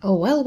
Oh, well.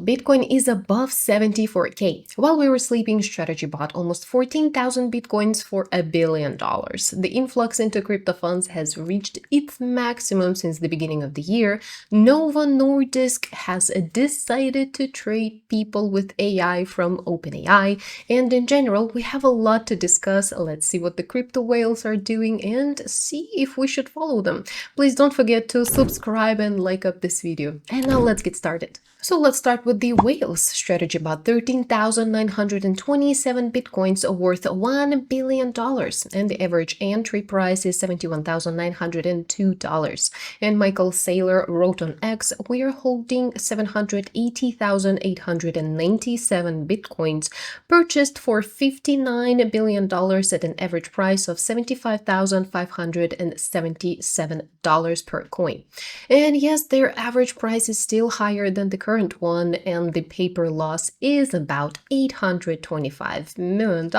Bitcoin is above 74K. While we were sleeping, strategy bought almost 14,000 Bitcoins for $1 billion. The influx into crypto funds has reached its maximum since the beginning of the year. Novo Nordisk has decided to trade people with AI from OpenAI. And in general, we have a lot to discuss. Let's see what the crypto whales are doing and see if we should follow them. Please don't forget to subscribe and like up this video. And now let's get started. So let's start with the whales strategy, about 13,927 Bitcoins worth $1 billion. And the average entry price is $71,902. And Michael Saylor wrote on X, we are holding 780,897 Bitcoins purchased for $59 billion at an average price of $75,577 per coin. And yes, their average price is still higher than the current one, and the paper loss is about $825 million,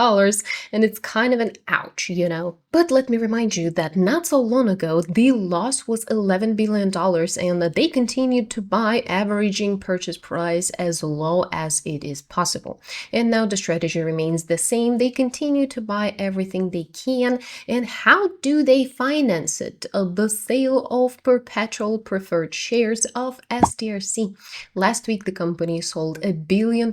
and it's kind of an ouch, you know? But let me remind you that not so long ago, the loss was $11 billion, and that they continued to buy, averaging purchase price as low as it is possible. And now the strategy remains the same. They continue to buy everything they can. And how do they finance it? The sale of perpetual preferred shares of STRC. Last week, the company sold $1 billion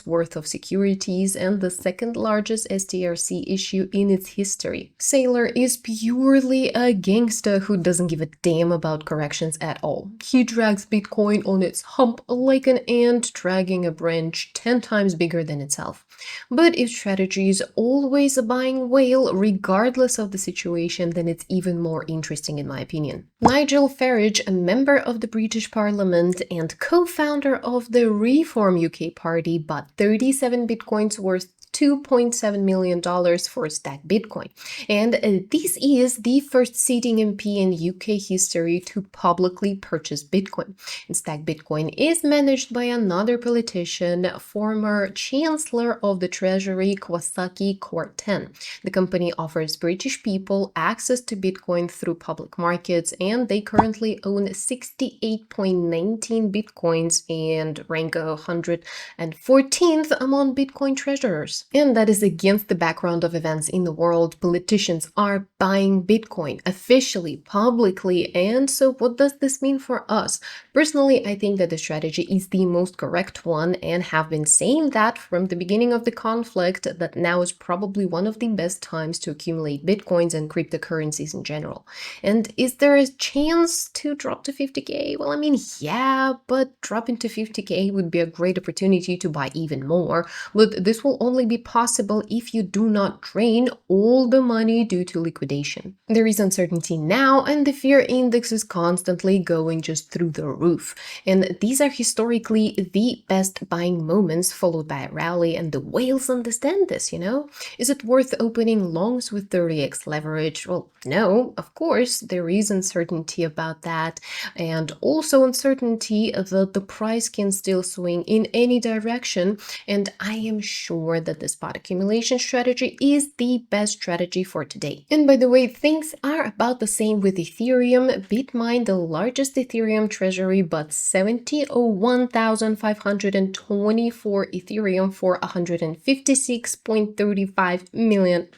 worth of securities and the second largest STRC issue in its history. Saylor is purely a gangster who doesn't give a damn about corrections at all. He drags Bitcoin on its hump like an ant dragging a branch 10 times bigger than itself. But if strategy is always a buying whale, regardless of the situation, then it's even more interesting in my opinion. Nigel Farage, a member of the British Parliament and co-founder of the Reform UK party, bought 37 Bitcoins worth $2.7 million for Stack Bitcoin. And this is the first sitting MP in UK history to publicly purchase Bitcoin. And Stack Bitcoin is managed by another politician, former Chancellor of the Treasury, Kwasaki Kwarteng. The company offers British people access to Bitcoin through public markets, and they currently own 68.19 Bitcoins and rank 114th among Bitcoin treasurers. And that is against the background of events in the world. Politicians are buying Bitcoin officially, publicly. And so what does this mean for us? Personally, I think that the strategy is the most correct one and have been saying that from the beginning of the conflict, that now is probably one of the best times to accumulate Bitcoins and cryptocurrencies in general. And is there a chance to drop to 50K? Well, I mean, yeah, but dropping to 50K would be a great opportunity to buy even more. But this will only be possible if you do not drain all the money due to liquidation. There is uncertainty now, and the fear index is constantly going just through the roof. And these are historically the best buying moments, followed by a rally, and the whales understand this, you know? Is it worth opening longs with 30x leverage? Well, no, of course, there is uncertainty about that, and also uncertainty that the price can still swing in any direction, and I am sure that the spot accumulation strategy is the best strategy for today. And by the way, things are about the same with Ethereum. BitMine, the largest Ethereum treasury, bought 71,524 Ethereum for $156.35 million.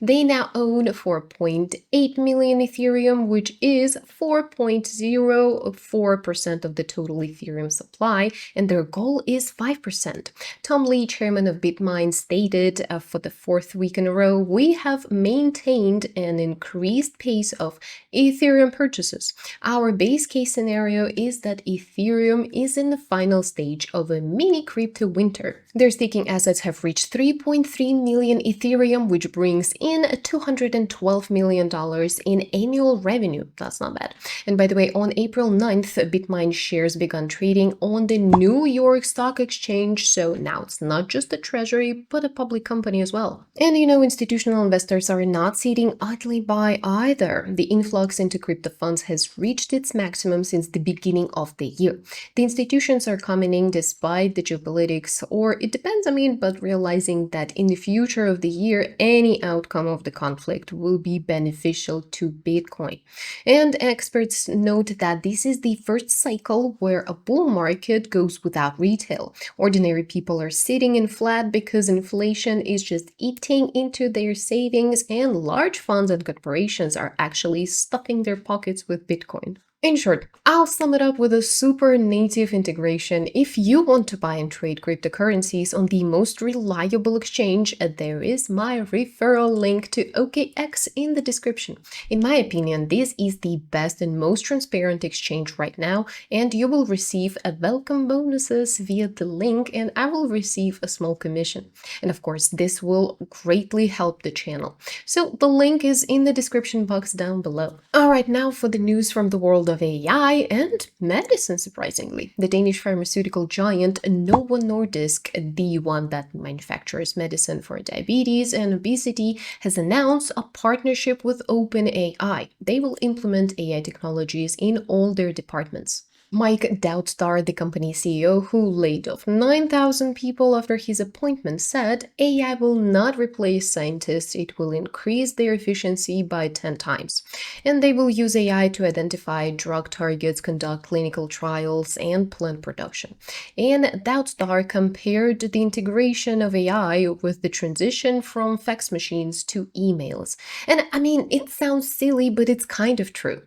They now own 4.8 million Ethereum, which is 4.04% of the total Ethereum supply, and their goal is 5%. Tom Lee, chairman of BitMine, stated for the fourth week in a row, we have maintained an increased pace of Ethereum purchases. Our base case scenario is that Ethereum is in the final stage of a mini crypto winter. Their staking assets have reached 3.3 million Ethereum, which brings in $212 million in annual revenue. That's not bad. And by the way, on April 9th, BitMine shares began trading on the New York Stock Exchange, so now it's not just a treasury, but a public company as well. And you know, institutional investors are not sitting idly by either. The influx into crypto funds has reached its maximum since the beginning of the year. The institutions are coming in despite the geopolitics or it depends, but realizing that in the future of the year, any outcome of the conflict will be beneficial to Bitcoin. And experts note that this is the first cycle where a bull market goes without retail. Ordinary people are sitting in flat because inflation is just eating into their savings, and large funds and corporations are actually stuffing their pockets with Bitcoin. In short, I'll sum it up with a super native integration. If you want to buy and trade cryptocurrencies on the most reliable exchange, there is my referral link to OKX in the description. In my opinion, this is the best and most transparent exchange right now, and you will receive a welcome bonuses via the link, and I will receive a small commission. And of course, this will greatly help the channel. So the link is in the description box down below. Alright, now for the news from the world of AI and medicine, surprisingly. The Danish pharmaceutical giant Novo Nordisk, the one that manufactures medicine for diabetes and obesity, has announced a partnership with OpenAI. They will implement AI technologies in all their departments. Mike Doudstar, the company CEO who laid off 9,000 people after his appointment, said AI will not replace scientists, it will increase their efficiency by 10 times. And they will use AI to identify drug targets, conduct clinical trials, and plan production. And Doudstar compared the integration of AI with the transition from fax machines to emails. And it sounds silly, but it's kind of true.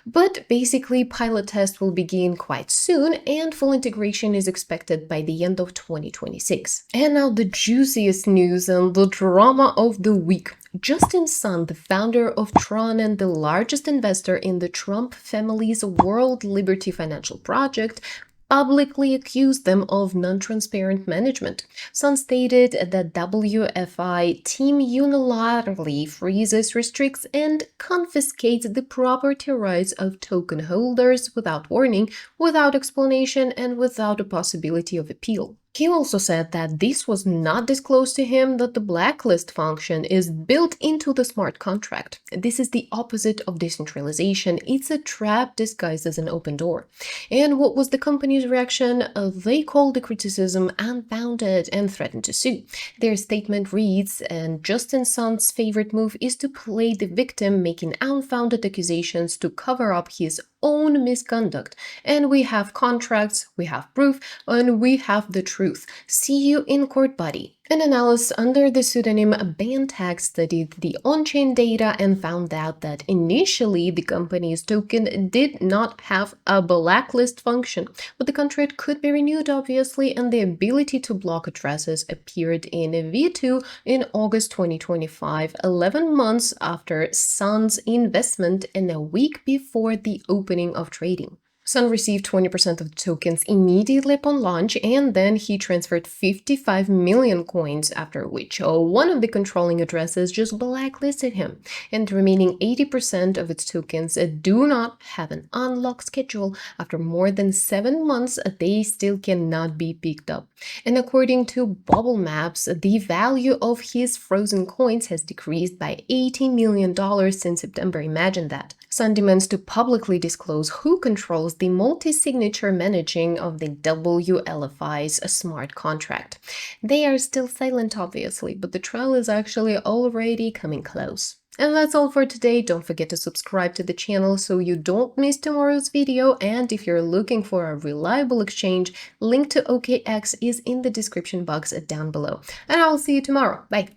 But basically, pilot tests will begin quite soon, and full integration is expected by the end of 2026. And now the juiciest news and the drama of the week. Justin Sun, the founder of Tron and the largest investor in the Trump family's World Liberty Financial Project, publicly accused them of non-transparent management. Sun stated that WFI team unilaterally freezes, restricts, and confiscates the property rights of token holders without warning, without explanation, and without a possibility of appeal. He also said that this was not disclosed to him, that the blacklist function is built into the smart contract. This is the opposite of decentralization. It's a trap disguised as an open door. And what was the company's reaction? They called the criticism unfounded and threatened to sue. Their statement reads, and Justin Sun's favorite move is to play the victim, making unfounded accusations to cover up his own misconduct. And we have contracts, we have proof, and we have the truth. See you in court, buddy. An analyst under the pseudonym Bantag studied the on-chain data and found out that initially the company's token did not have a blacklist function, but the contract could be renewed obviously, and the ability to block addresses appeared in V2 in August 2025, 11 months after Sun's investment and a week before the opening of trading. Sun received 20% of the tokens immediately upon launch, and then he transferred 55 million coins, after which one of the controlling addresses just blacklisted him. And the remaining 80% of its tokens do not have an unlock schedule. After more than 7 months, they still cannot be picked up. And according to Bubble Maps, the value of his frozen coins has decreased by $80 million since September. Imagine that. Sun demands to publicly disclose who controls the multi-signature managing of the WLFI's smart contract. They are still silent, obviously, but the trial is actually already coming close. And that's all for today. Don't forget to subscribe to the channel so you don't miss tomorrow's video. And if you're looking for a reliable exchange, link to OKX is in the description box down below. And I'll see you tomorrow. Bye!